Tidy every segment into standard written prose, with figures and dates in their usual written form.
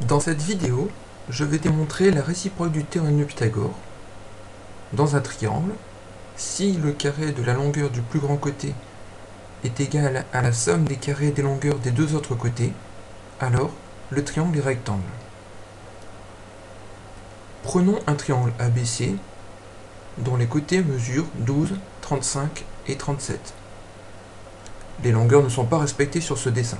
Dans cette vidéo, je vais démontrer la réciproque du théorème de Pythagore. Dans un triangle, si le carré de la longueur du plus grand côté est égal à la somme des carrés des longueurs des deux autres côtés, alors le triangle est rectangle. Prenons un triangle ABC dont les côtés mesurent 12, 35 et 37. Les longueurs ne sont pas respectées sur ce dessin.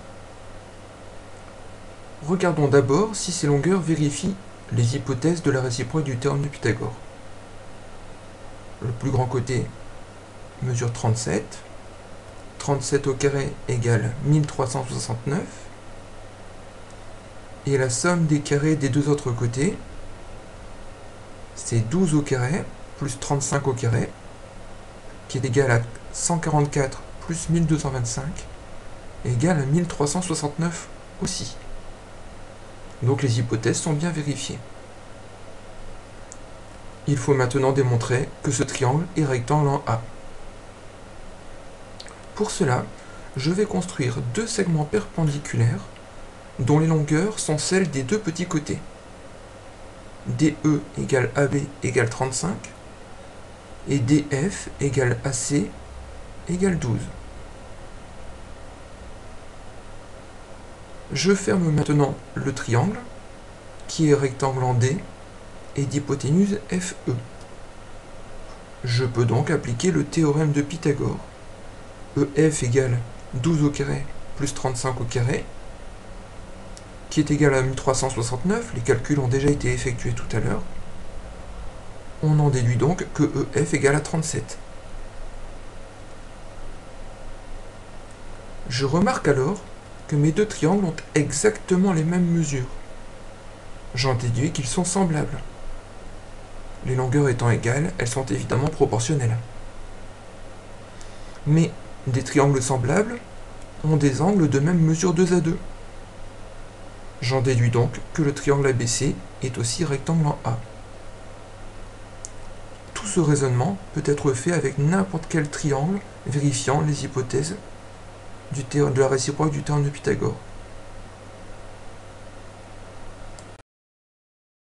Regardons d'abord si ces longueurs vérifient les hypothèses de la réciproque du théorème de Pythagore. Le plus grand côté mesure 37. 37 au carré égale 1369. Et la somme des carrés des deux autres côtés, c'est 12 au carré plus 35 au carré, qui est égal à 144 plus 1225, égale à 1369 aussi. Donc les hypothèses sont bien vérifiées. Il faut maintenant démontrer que ce triangle est rectangle en A. Pour cela, je vais construire deux segments perpendiculaires dont les longueurs sont celles des deux petits côtés. DE égale AB égale 35 et DF égale AC égale 12. Je ferme maintenant le triangle qui est rectangle en D et d'hypoténuse FE. Je peux donc appliquer le théorème de Pythagore. EF égale 12 au carré plus 35 au carré, qui est égal à 1369. Les calculs ont déjà été effectués tout à l'heure. On en déduit donc que EF égale à 37. Je remarque alors que mes deux triangles ont exactement les mêmes mesures. J'en déduis qu'ils sont semblables. Les longueurs étant égales, elles sont évidemment proportionnelles. Mais des triangles semblables ont des angles de même mesure 2 à 2. J'en déduis donc que le triangle ABC est aussi rectangle en A. Tout ce raisonnement peut être fait avec n'importe quel triangle vérifiant les hypothèses de la réciproque du théorème de Pythagore.